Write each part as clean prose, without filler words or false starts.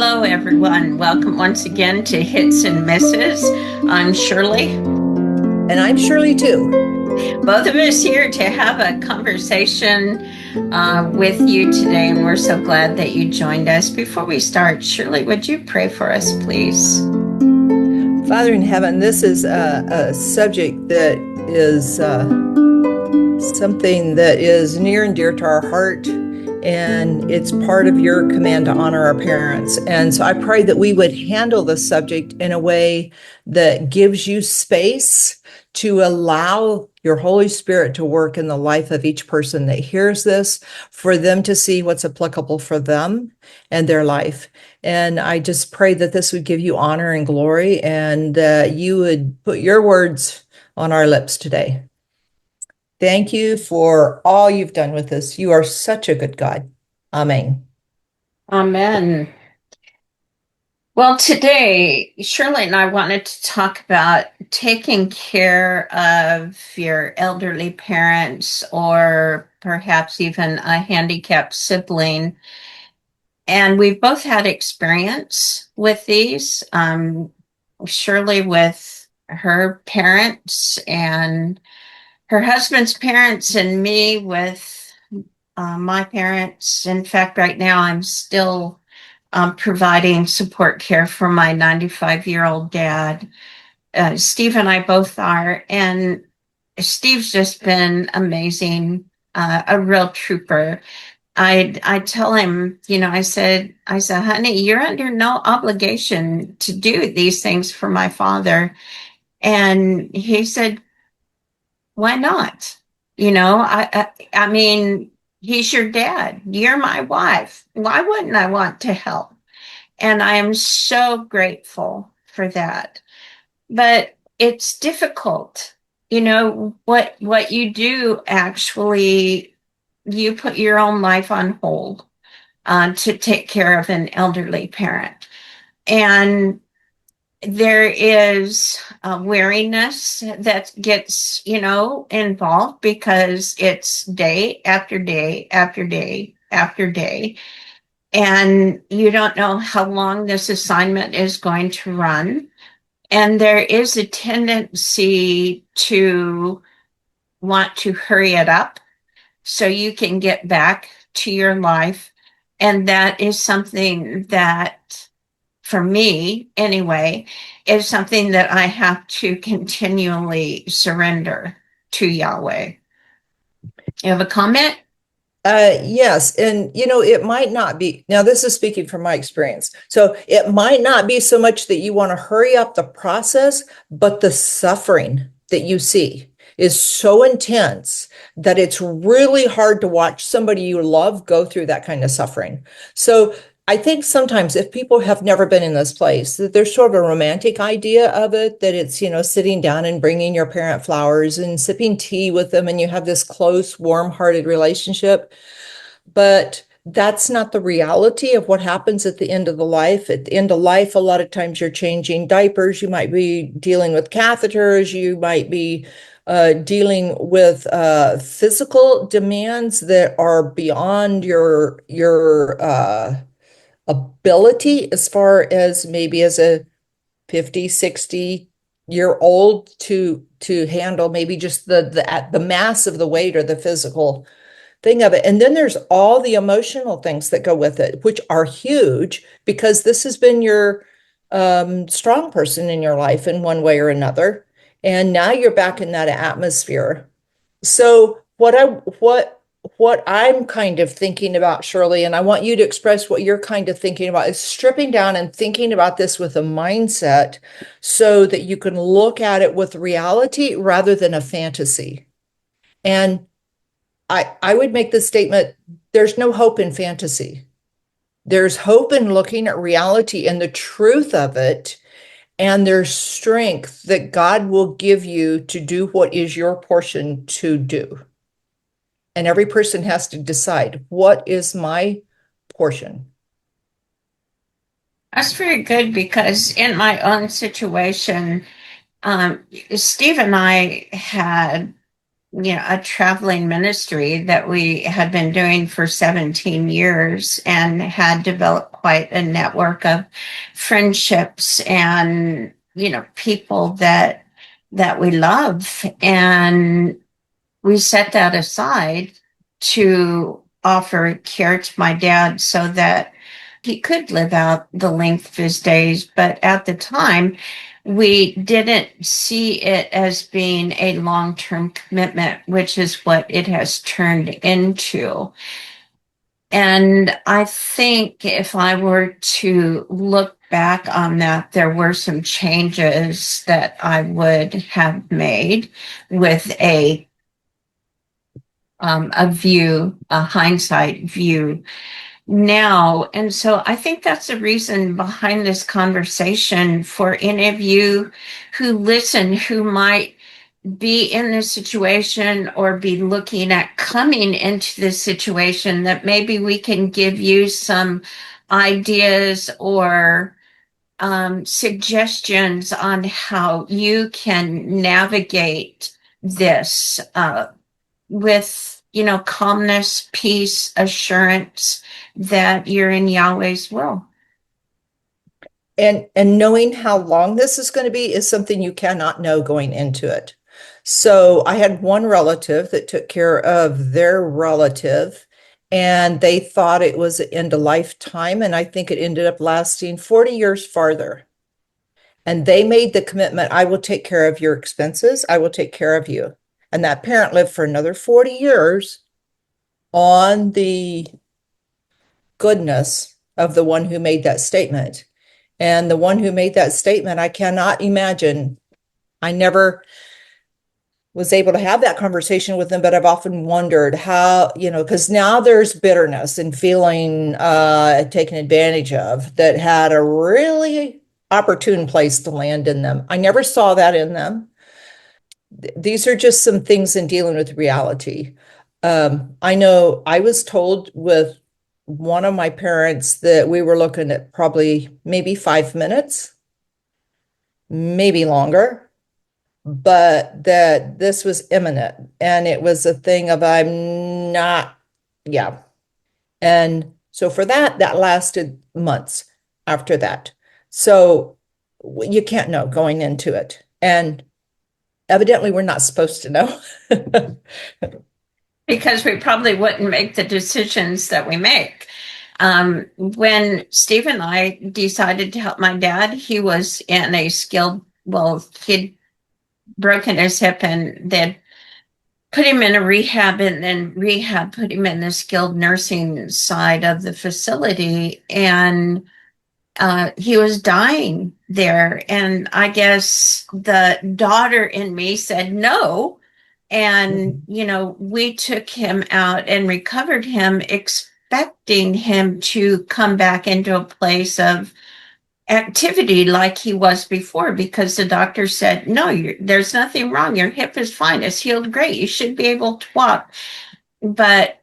Hello, everyone. Welcome once again to Hits and Misses. I'm Shirley. And I'm Shirley too. Both of us here to have a conversation with you today, and we're so glad that you joined us. Before we start, Shirley, would you pray for us, please? Father in heaven, this is a subject that is something that is near and dear to our heart, and it's part of your command to honor our parents. And so I pray that we would handle the subject in a way that gives you space to allow your Holy Spirit to work in the life of each person that hears this, for them to see what's applicable for them and their life. And I just pray that this would give you honor and glory, and you would put your words on our lips today. Thank you for all you've done with us. You are such a good God. Amen. Amen. Well, today, Shirley and I wanted to talk about taking care of your elderly parents or perhaps even a handicapped sibling. And we've both had experience with these. Shirley with her parents and her husband's parents, and me with my parents. In fact, right now I'm still providing support care for my 95-year-old dad. Steve and I both are, and Steve's just been amazing, a real trooper. I tell him, I said, honey, you're under no obligation to do these things for my father. And he said, why not? I mean, he's your dad. You're my wife. Why wouldn't I want to help? And I am so grateful for that. But it's difficult. What you do actually, you put your own life on hold to take care of an elderly parent. And there is a weariness that gets, involved because it's day after day after day after day. And you don't know how long this assignment is going to run. And there is a tendency to want to hurry it up so you can get back to your life. And that is something that, for me anyway, is something that I have to continually surrender to Yahweh. You have a comment? Yes. And, it might not be, now this is speaking from my experience. So it might not be so much that you want to hurry up the process, but the suffering that you see is so intense that it's really hard to watch somebody you love go through that kind of suffering. So I think sometimes if people have never been in this place, that there's sort of a romantic idea of it, that it's, sitting down and bringing your parent flowers and sipping tea with them, and you have this close, warm-hearted relationship. But that's not the reality of what happens at the end of the life. At the end of life, a lot of times you're changing diapers. You might be dealing with catheters. You might be dealing with physical demands that are beyond your ability, as far as maybe as a 50, 60-year old to handle maybe just the mass of the weight or the physical thing of it. And then there's all the emotional things that go with it, which are huge, because this has been your strong person in your life in one way or another. And now you're back in that atmosphere. So what I'm kind of thinking about, Shirley, and I want you to express what you're kind of thinking about, is stripping down and thinking about this with a mindset so that you can look at it with reality rather than a fantasy. And I would make the statement, there's no hope in fantasy. There's hope in looking at reality and the truth of it, and there's strength that God will give you to do what is your portion to do. And every person has to decide, what is my portion? That's very good because in my own situation, Steve and I had a traveling ministry that we had been doing for 17 years and had developed quite a network of friendships and, people that we love. And we set that aside to offer care to my dad so that he could live out the length of his days. But at the time, we didn't see it as being a long term commitment, which is what it has turned into. And I think if I were to look back on that, there were some changes that I would have made with a hindsight view now. And so I think that's the reason behind this conversation for any of you who listen, who might be in this situation or be looking at coming into this situation, that maybe we can give you some ideas or suggestions on how you can navigate this with, calmness, peace, assurance that you're in Yahweh's will. And knowing how long this is going to be is something you cannot know going into it. So I had one relative that took care of their relative, and they thought it was an end of lifetime, and I think it ended up lasting 40 years farther. And they made the commitment, I will take care of your expenses, I will take care of you. And that parent lived for another 40 years on the goodness of the one who made that statement. And the one who made that statement, I cannot imagine. I never was able to have that conversation with them, but I've often wondered how, because now there's bitterness and feeling taken advantage of that had a really opportune place to land in them. I never saw that in them. These are just some things in dealing with reality. I know I was told with one of my parents that we were looking at probably maybe 5 minutes, maybe longer, but that this was imminent. And it was a thing of, I'm not, yeah. And so for that, that lasted months after that. So you can't know going into it. And evidently, we're not supposed to know. Because we probably wouldn't make the decisions that we make. When Steve and I decided to help my dad, he was in a he'd broken his hip and they'd put him in a rehab, and then rehab put him in the skilled nursing side of the facility. And he was dying there. And I guess the daughter in me said no. And, we took him out and recovered him, expecting him to come back into a place of activity like he was before, because the doctor said, no, there's nothing wrong. Your hip is fine. It's healed great. You should be able to walk. But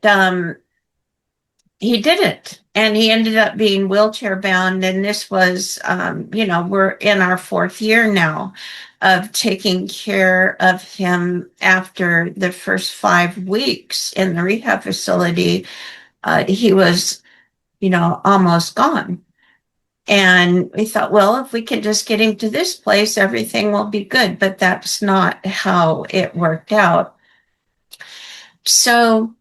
he didn't. And he ended up being wheelchair bound. And this was, we're in our fourth year now of taking care of him. After the first 5 weeks in the rehab facility, he was, almost gone. And we thought, well, if we can just get him to this place, everything will be good. But that's not how it worked out. So,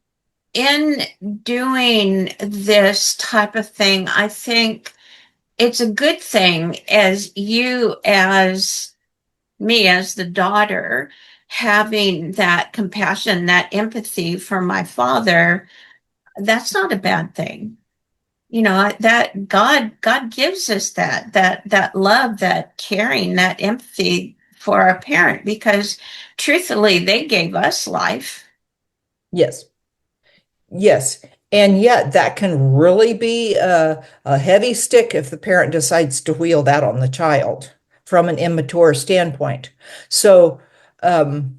in doing this type of thing, I think it's a good thing, as me, as the daughter, having that compassion, that empathy for my father. That's not a bad thing. That God gives us that love, that caring, that empathy for our parent, because truthfully, they gave us life. Yes. Yes. And yet that can really be a heavy stick if the parent decides to wheel that on the child from an immature standpoint. So the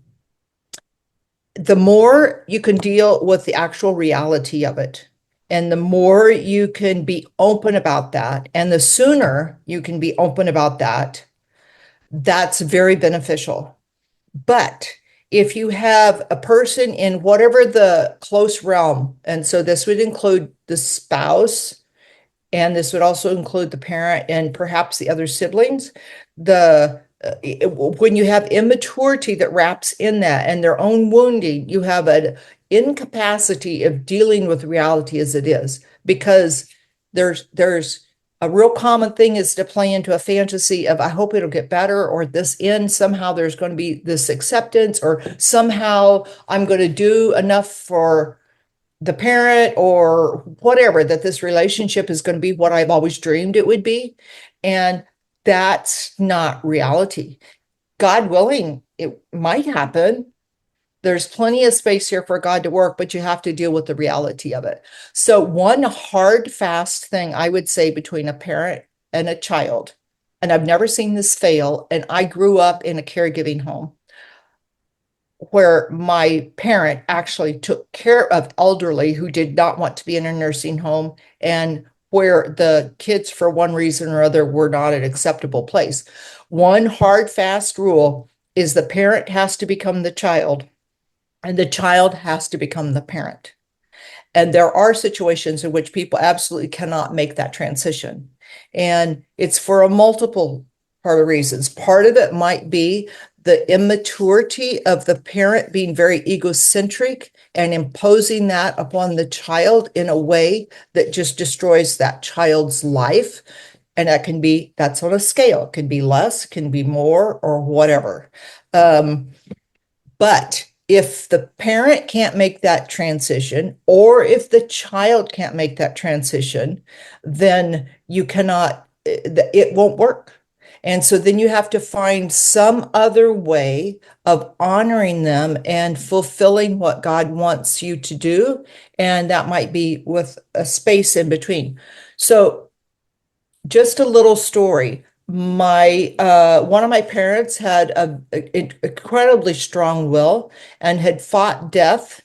more you can deal with the actual reality of it, and the more you can be open about that, and the sooner you can be open about that, that's very beneficial. But If you have a person in whatever the close realm, and so this would include the spouse, and this would also include the parent and perhaps the other siblings, when you have immaturity that wraps in that and their own wounding, you have an incapacity of dealing with reality as it is, because there's a real common thing is to play into a fantasy of, I hope it'll get better, or this end, somehow there's going to be this acceptance, or somehow I'm going to do enough for the parent or whatever, that this relationship is going to be what I've always dreamed it would be. And that's not reality. God willing, it might happen. There's plenty of space here for God to work, but you have to deal with the reality of it. So, one hard, fast thing I would say between a parent and a child, and I've never seen this fail, and I grew up in a caregiving home where my parent actually took care of elderly who did not want to be in a nursing home, and where the kids, for one reason or other, were not an acceptable place. One hard, fast rule is the parent has to become the child, and the child has to become the parent. And there are situations in which people absolutely cannot make that transition. And it's for a multiple part of reasons. Part of it might be the immaturity of the parent being very egocentric and imposing that upon the child in a way that just destroys that child's life. And that's on a scale. It can be less, can be more, or whatever. But if the parent can't make that transition, or if the child can't make that transition, then you cannot, it won't work. And so then you have to find some other way of honoring them and fulfilling what God wants you to do. And that might be with a space in between. So just a little story. My one of my parents had an incredibly strong will and had fought death.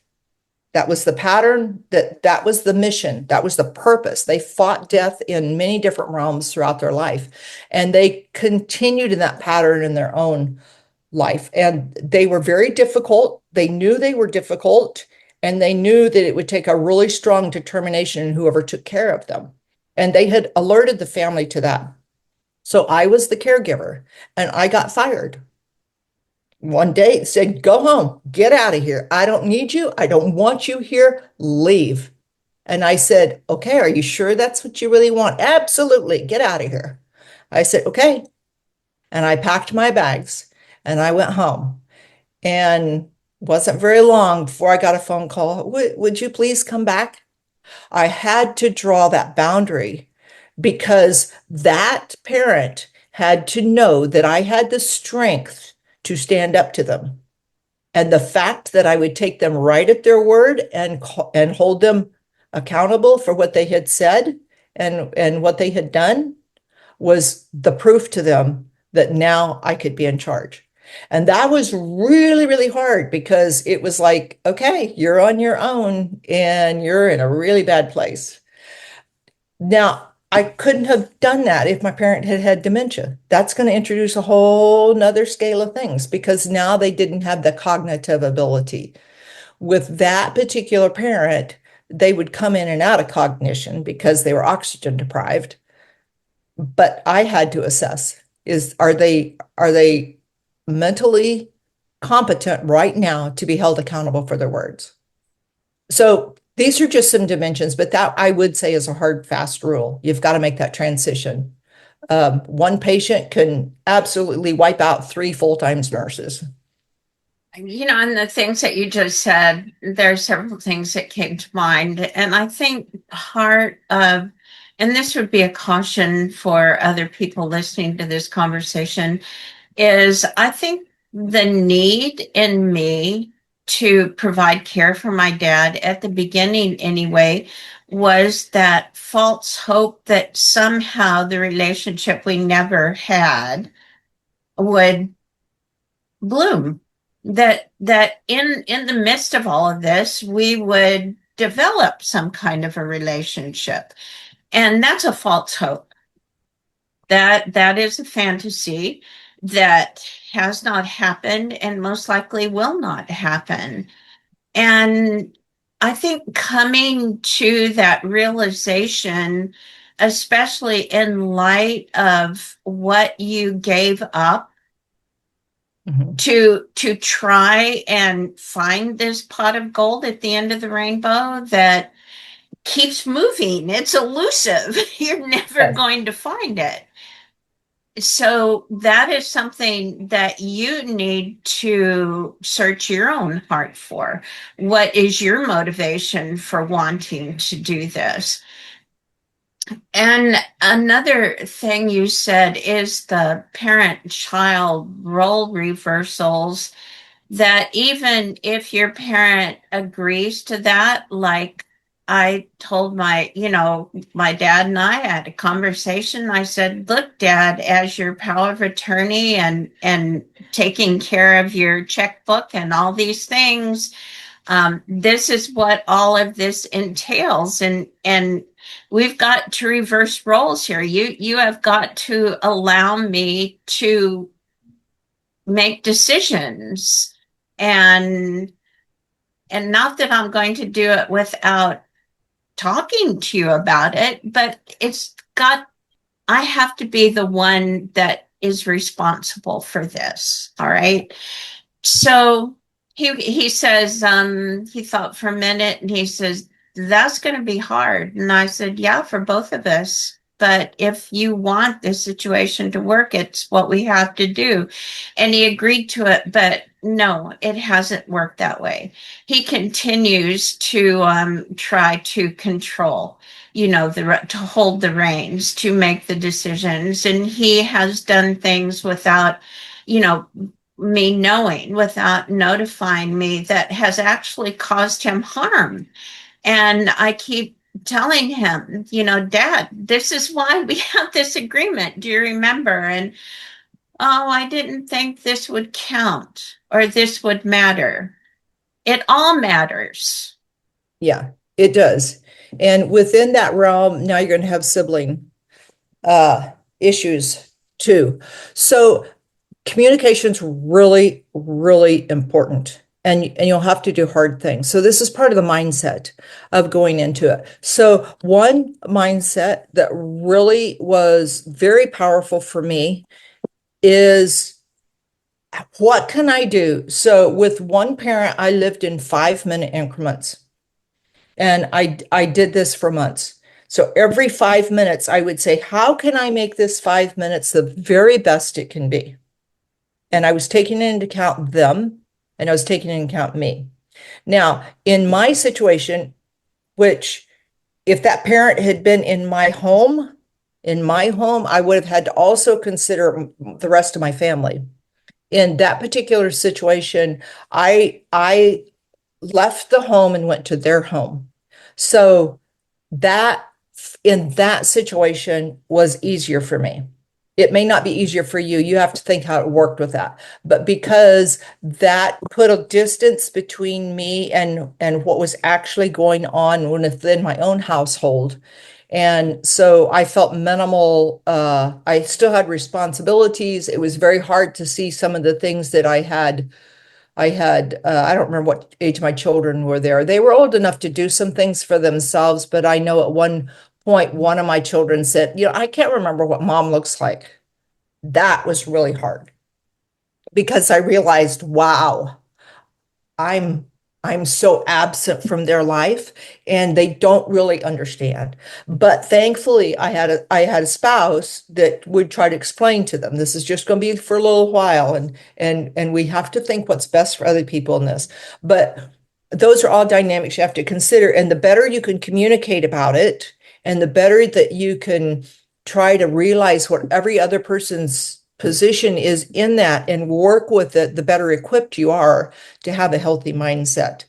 That was the pattern, that was the mission, that was the purpose. They fought death in many different realms throughout their life, and they continued in that pattern in their own life. And they were very difficult. They knew they were difficult, and they knew that it would take a really strong determination in whoever took care of them. And they had alerted the family to that. So I was the caregiver, and I got fired. One day it said, go home, get out of here. I don't need you. I don't want you here. Leave. And I said, okay, are you sure that's what you really want? Absolutely. Get out of here. I said, okay. And I packed my bags and I went home. And wasn't very long before I got a phone call. Would you please come back? I had to draw that boundary because that parent had to know that I had the strength to stand up to them. And the fact that I would take them right at their word and hold them accountable for what they had said and what they had done was the proof to them that now I could be in charge. And that was really, really hard because it was like, okay, you're on your own and you're in a really bad place. Now, I couldn't have done that if my parent had had dementia. That's going to introduce a whole nother scale of things because now they didn't have the cognitive ability. With that particular parent, they would come in and out of cognition because they were oxygen deprived. But I had to assess are they mentally competent right now to be held accountable for their words? So these are just some dimensions, but that I would say is a hard, fast rule. You've got to make that transition. One patient can absolutely wipe out 3 full-time nurses. And the things that you just said, there are several things that came to mind. And I think part of, and this would be a caution for other people listening to this conversation, is I think the need in me to provide care for my dad at the beginning anyway was that false hope that somehow the relationship we never had would bloom, that in the midst of all of this we would develop some kind of a relationship, and that's a false hope. That is a fantasy that has not happened and most likely will not happen. And I think coming to that realization, especially in light of what you gave up Mhm. to try and find this pot of gold at the end of the rainbow that keeps moving. It's elusive. You're never Yes. going to find it. So that is something that you need to search your own heart for. What is your motivation for wanting to do this? And another thing you said is the parent child role reversals, that even if your parent agrees to that, like I told my dad and I had a conversation. I said, look, Dad, as your power of attorney and taking care of your checkbook and all these things, this is what all of this entails. And we've got to reverse roles here. You have got to allow me to make decisions, and not that I'm going to do it without talking to you about it, but I have to be the one that is responsible for this. All right. So he says, he thought for a minute and he says, that's going to be hard. And I said, yeah, for both of us. But if you want this situation to work, it's what we have to do. And he agreed to it, but no, it hasn't worked that way. He continues to try to control, to hold the reins, to make the decisions. And he has done things without, you know, me knowing, without notifying me, that has actually caused him harm. And I keep telling him, Dad, this is why we have this agreement. Do you remember? And oh, I didn't think this would count or this would matter. It all matters. Yeah, it does. And within that realm, now you're going to have sibling uh, issues too. So communication's really, really important. And you'll have to do hard things. So this is part of the mindset of going into it. So one mindset that really was very powerful for me is, what can I do? So with one parent, I lived in 5-minute increments. And I did this for months. So every 5 minutes, I would say, how can I make this 5 minutes the very best it can be? And I was taking into account them, and I was taking into account me. Now, in my situation, which if that parent had been in my home, I would have had to also consider the rest of my family. In that particular situation, I left the home and went to their home. So that in that situation was easier for me. It may not be easier for you. You have to think how it worked with that. But because that put a distance between me and what was actually going on within my own household. And so I felt minimal. I still had responsibilities. It was very hard to see some of the things that I don't remember what age my children were there. They were old enough to do some things for themselves, but I know at one point, one of my children said, I can't remember what mom looks like. That was really hard because I realized, wow, I'm I'm so absent from their life and they don't really understand. But thankfully I had a spouse that would try to explain to them this is just going to be for a little while and we have to think what's best for other people in this. But those are all dynamics you have to consider, and the better you can communicate about it and the better that you can try to realize what every other person's position is in that and work with it, the better equipped you are to have a healthy mindset.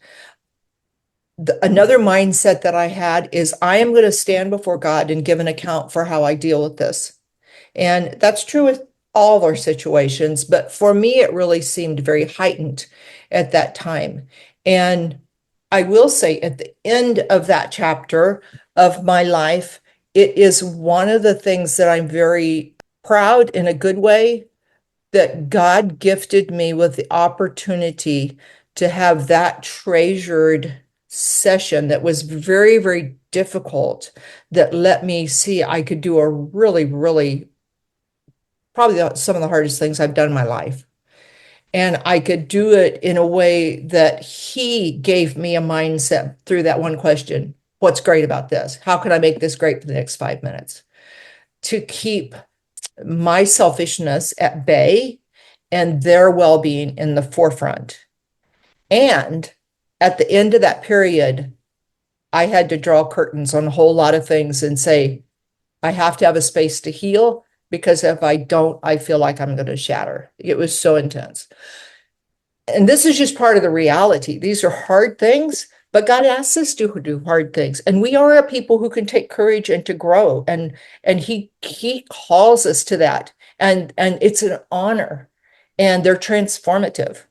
Another mindset that I had is I am going to stand before God and give an account for how I deal with this. And that's true with all of our situations, but for me, it really seemed very heightened at that time. And I will say at the end of that chapter of my life, it is one of the things that I'm very proud in a good way that God gifted me with the opportunity to have that treasured session that was very, very difficult, that let me see I could do a really, really, probably some of the hardest things I've done in my life. And I could do it in a way that he gave me a mindset through that one question. What's great about this? How can I make this great for the next 5 minutes? To keep my selfishness at bay and their well-being in the forefront. And at the end of that period, I had to draw curtains on a whole lot of things and say, I have to have a space to heal, because if I don't, I feel like I'm going to shatter. It was so intense. And this is just part of the reality. These are hard things, but God asks us to do hard things. And we are a people who can take courage and to grow. And he calls us to that. And it's an honor. And they're transformative.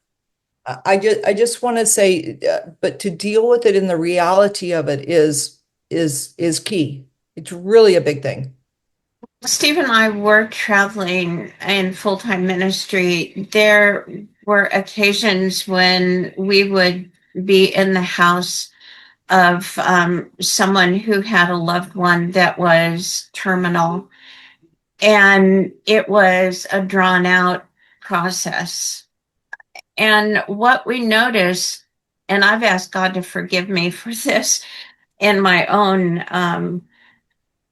I just want to say, but to deal with it in the reality of it is key. It's really a big thing. Steve and I were traveling in full-time ministry. There were occasions when we would be in the house of someone who had a loved one that was terminal, and it was a drawn out process. And what we noticed, and I've asked God to forgive me for this in my own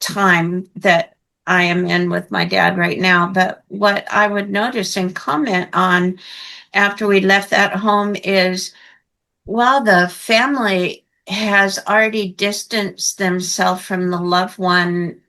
time that I am in with my dad right now, but what I would notice and comment on after we left that home is, while the family has already distanced themselves from the loved one,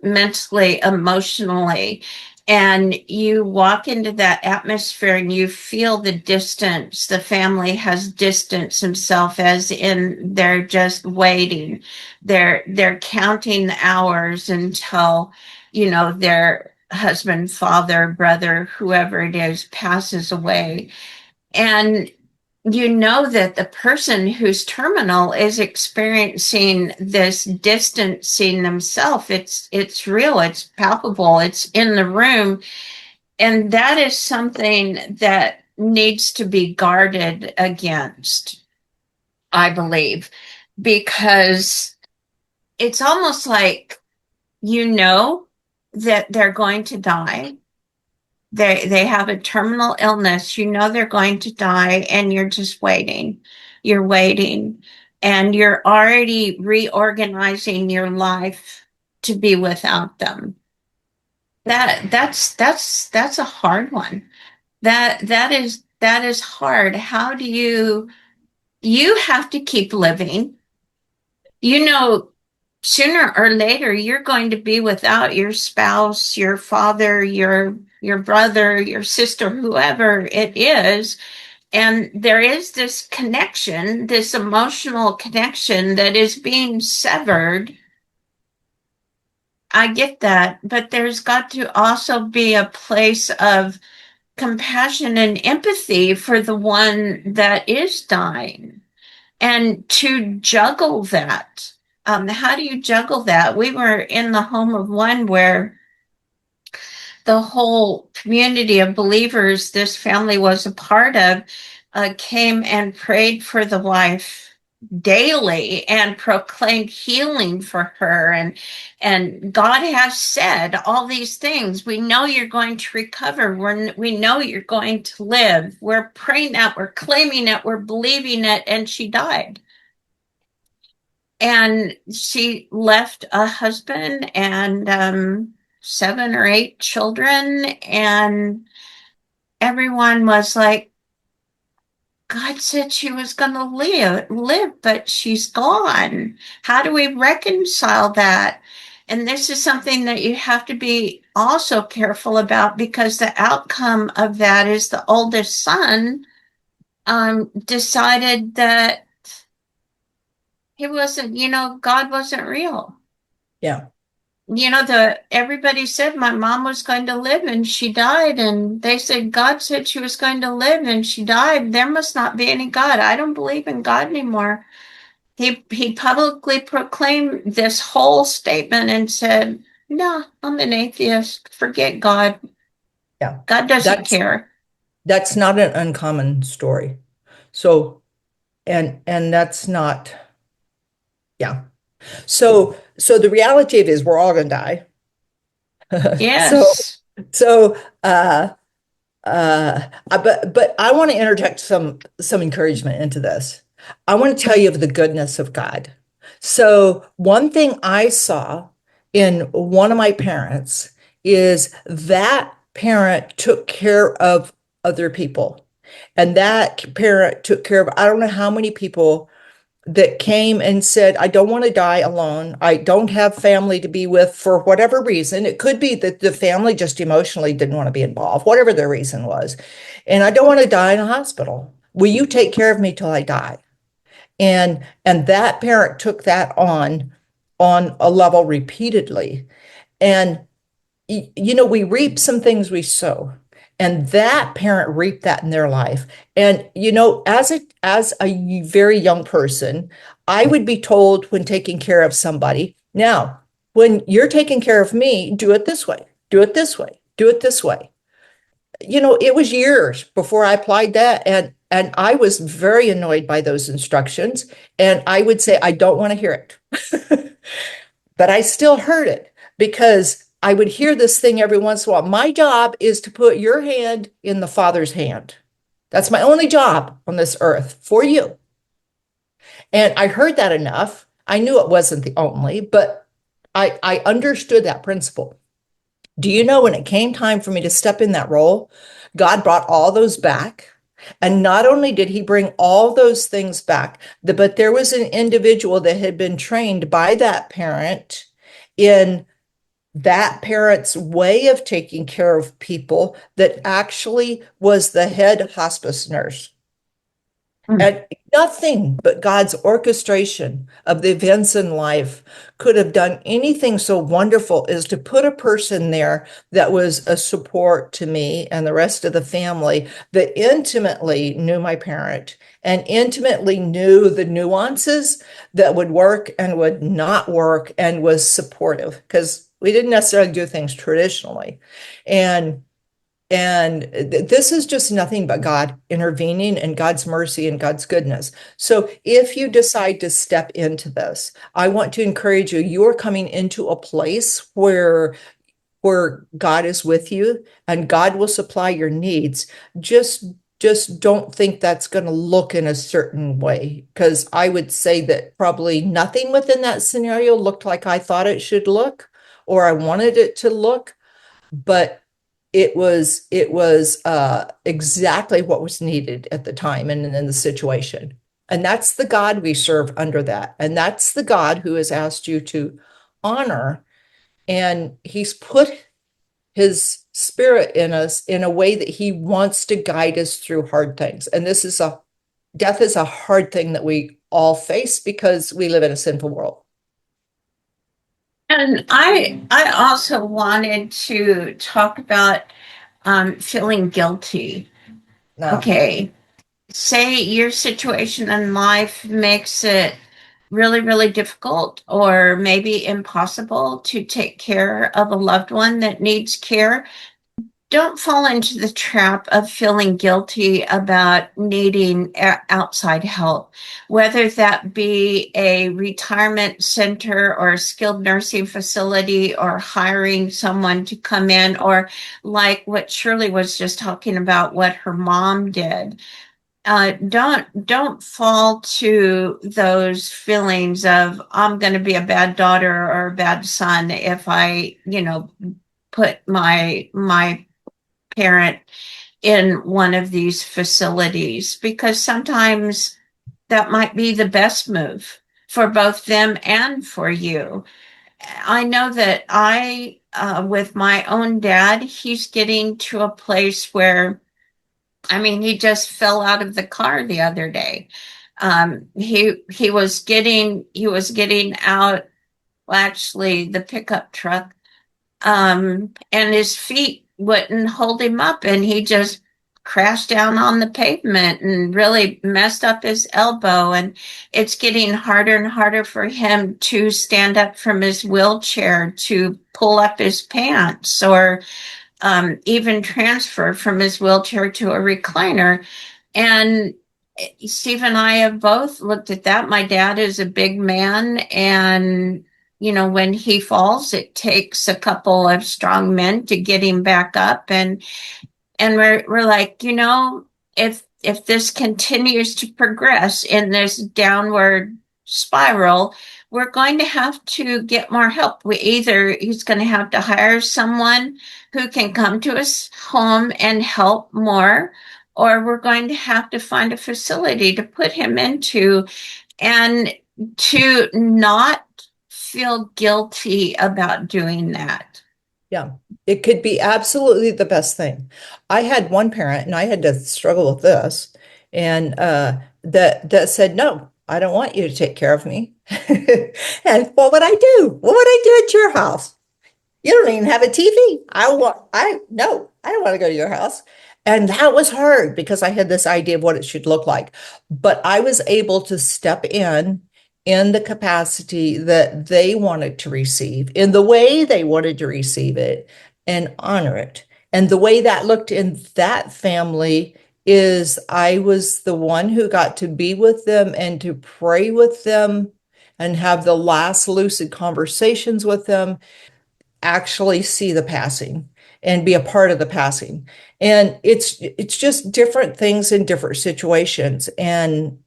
mentally, emotionally, and you walk into that atmosphere and you feel the distance, the family has distanced themselves, as in they're just waiting. They're counting the hours until, their husband, father, brother, whoever it is, passes away. And you know that the person who's terminal is experiencing this distancing themselves. It's real, it's palpable, it's in the room. And that is something that needs to be guarded against, I believe, because it's almost like, that they're going to die. They have a terminal illness. They're going to die, and you're just waiting. You're waiting, and you're already reorganizing your life to be without them. That's a hard one. That is hard. How do you have to keep living? You know, Sooner or later you're going to be without your spouse, your father, your brother, your sister, whoever it is. And there is this connection, this emotional connection that is being severed. I get that, but there's got to also be a place of compassion and empathy for the one that is dying, and to juggle that. How do you juggle that? We were in the home of one where the whole community of believers this family was a part of came and prayed for the wife daily and proclaimed healing for her, and God has said all these things. We know you're going to recover. We know you're going to live. We're praying that, we're claiming it, we're believing it. And she died. And she left a husband and 7 or 8 children. And everyone was like, God said she was going to live, but she's gone. How do we reconcile that? And this is something that you have to be also careful about, because the outcome of that is the oldest son decided that he wasn't, God wasn't real. Yeah. Everybody said my mom was going to live and she died, and they said God said she was going to live and she died. There must not be any God. I don't believe in God anymore. He publicly proclaimed this whole statement and said, "No, I'm an atheist. Forget God." Yeah. God doesn't That's care. that's not an uncommon story. So, and that's not, yeah. So the reality of it is we're all gonna die. So Yes. so but I want to interject some encouragement into this. I want to tell you of the goodness of God. So one thing I saw in one of my parents is that parent took care of other people. And that parent took care of, I don't know how many people that came and said, I don't want to die alone. I don't have family to be with for whatever reason. It could be that the family just emotionally didn't want to be involved, whatever their reason was. And I don't want to die in a hospital. Will you take care of me till I die? And that parent took that on a level repeatedly. And we reap some things we sow. And that parent reaped that in their life. And as a very young person, I would be told when taking care of somebody, now, when you're taking care of me, do it this way, do it this way, do it this way. It was years before I applied that, and I was very annoyed by those instructions. And I would say, I don't want to hear it. But I still heard it because I would hear this thing every once in a while. My job is to put your hand in the Father's hand. That's my only job on this earth for you. And I heard that enough. I knew it wasn't the only, but I understood that principle. Do you know when it came time for me to step in that role, God brought all those back. And not only did he bring all those things back, but there was an individual that had been trained by that parent in that parent's way of taking care of people that actually was the head hospice nurse. Mm. And nothing but God's orchestration of the events in life could have done anything so wonderful as to put a person there that was a support to me and the rest of the family that intimately knew my parent and intimately knew the nuances that would work and would not work and was supportive because we didn't necessarily do things traditionally. And this is just nothing but God intervening and God's mercy and God's goodness. So if you decide to step into this, I want to encourage you. You are coming into a place where God is with you and God will supply your needs. Just don't think that's going to look in a certain way, because I would say that probably nothing within that scenario looked like I thought it should look or I wanted it to look, but it was exactly what was needed at the time and in the situation. And that's the God we serve under that. And that's the God who has asked you to honor. And he's put his spirit in us in a way that he wants to guide us through hard things. And death is a hard thing that we all face because we live in a sinful world. And I also wanted to talk about feeling guilty. Now, Okay, say your situation in life makes it really, really difficult or maybe impossible to take care of a loved one that needs care. Don't fall into the trap of feeling guilty about needing outside help, whether that be a retirement center or a skilled nursing facility or hiring someone to come in, or like what Shirley was just talking about, what her mom did. Don't fall to those feelings of I'm going to be a bad daughter or a bad son if I, put my parent in one of these facilities, because sometimes that might be the best move for both them and for you. I know that with my own dad, he's getting to a place where, I mean, he just fell out of the car the other day. He was getting out, well, actually, the pickup truck, and his feet wouldn't hold him up, and he just crashed down on the pavement and really messed up his elbow. And it's getting harder and harder for him to stand up from his wheelchair, to pull up his pants, or even transferred from his wheelchair to a recliner. And Steve and I have both looked at that. My dad is a big man, and when he falls, it takes a couple of strong men to get him back up. And we're like, if this continues to progress in this downward spiral, we're going to have to get more help. He's going to have to hire someone who can come to his home and help more, or we're going to have to find a facility to put him into, and to not feel guilty about doing that. Yeah, it could be absolutely the best thing. I had one parent, and I had to struggle with this, and that said, "No, I don't want you to take care of me." And what would I do? What would I do at your house? You don't even have a TV. No, I don't want to go to your house. And that was hard because I had this idea of what it should look like. But I was able to step in the capacity that they wanted to receive, in the way they wanted to receive it, and honor it. And the way that looked in that family is I was the one who got to be with them and to pray with them and have the last lucid conversations with them, actually see the passing and be a part of the passing. And it's just different things in different situations. And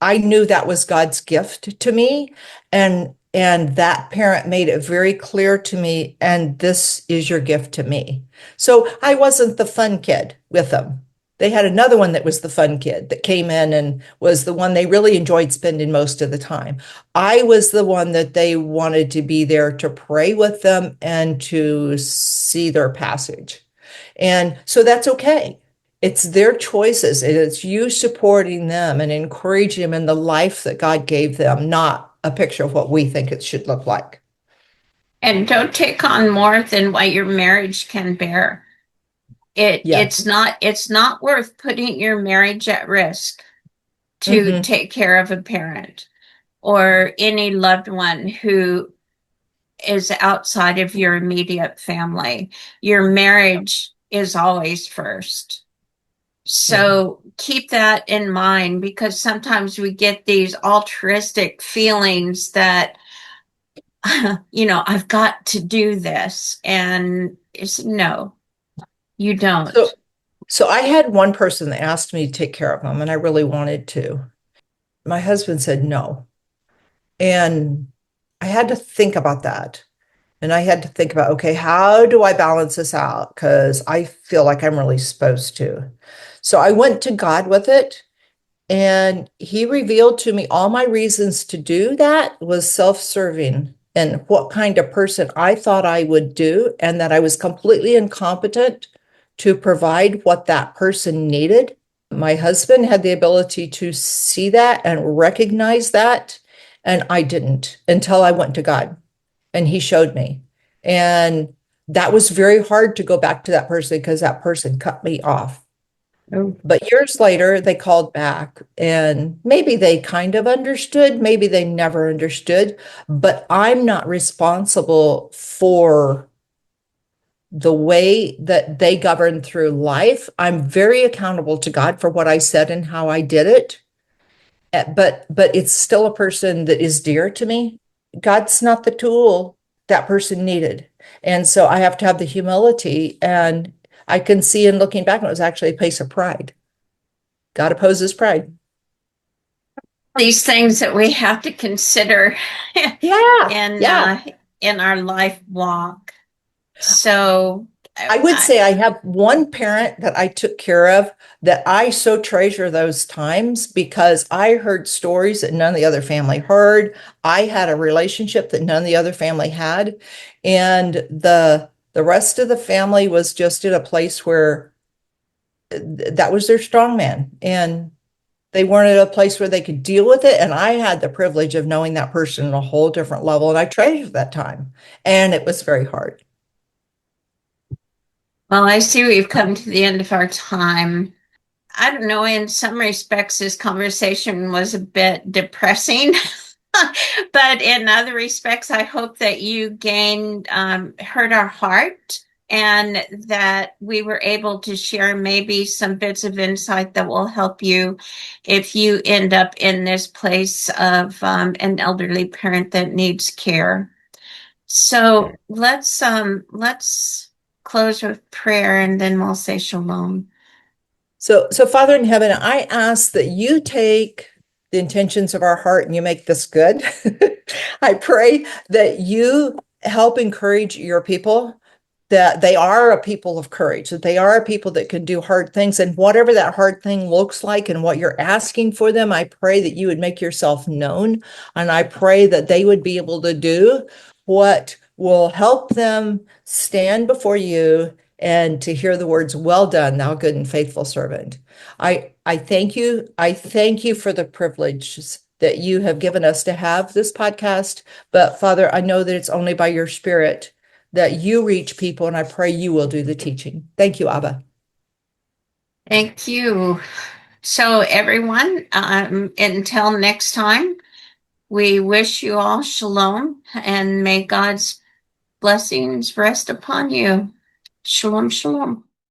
I knew that was God's gift to me. And that parent made it very clear to me, and this is your gift to me. So I wasn't the fun kid with them. They had another one that was the fun kid that came in and was the one they really enjoyed spending most of the time. I was the one that they wanted to be there to pray with them and to see their passage. And so that's okay. It's their choices. It's you supporting them and encouraging them in the life that God gave them, not a picture of what we think it should look like. And don't take on more than what your marriage can bear. It Yeah. it's not worth putting your marriage at risk to Hmm. take care of a parent or any loved one who is outside of your immediate family. Your marriage is always first. Yeah. So keep that in mind, because sometimes we get these altruistic feelings that, I've got to do this. And it's no, you So don't. so I had one person that asked me to take care of them, and I really wanted to. My husband said no. And I had to think about that. And I had to think about, okay, how do I balance this out? Because I feel like I'm really supposed to. So I went to God with it, and He revealed to me all my reasons to do that was self-serving and what kind of person I thought I would do, and that I was completely incompetent to provide what that person needed. My husband had the ability to see that and recognize that, and I didn't until I went to God and He showed me. And that was very hard to go back to that person because that person cut me off. Oh. But years later, they called back, and maybe they kind of understood, maybe they never understood, but I'm not responsible for the way that they govern through life. I'm very accountable to God for what I said and how I did it. But it's still a person that is dear to me. God's not the tool that person needed. And so I have to have the humility, and I can see in looking back, it was actually a place of pride. God opposes pride. These things that we have to consider Yeah, in yeah. uh, in our life walk. So I would I, say I have one parent that I took care of that I so treasure those times because I heard stories that none of the other family heard. I had a relationship that none of the other family had. And the rest of the family was just in a place where that was their strong man. And they weren't at a place where they could deal with it. And I had the privilege of knowing that person on a whole different level. And I treasured that time. And it was very hard. well, I see we've come to the end of our time. I don't know, in some respects, this conversation was a bit depressing, but in other respects, I hope that you heard our heart and that we were able to share maybe some bits of insight that will help you if you end up in this place of an elderly parent that needs care. So let's close with prayer and then we'll say shalom. So Father in heaven, I ask that you take the intentions of our heart and you make this good. I pray that you help encourage your people, that they are a people of courage, that they are a people that can do hard things. And whatever that hard thing looks like and what you're asking for them, I pray that you would make yourself known. And I pray that they would be able to do what will help them stand before you and to hear the words, well done, thou good and faithful servant. I thank you. I thank you for the privileges that you have given us to have this podcast. But Father, I know that it's only by your spirit that you reach people, and I pray you will do the teaching. Thank you, Abba. Thank you. So everyone, until next time, we wish you all shalom and may God's blessings rest upon you. Shalom, shalom.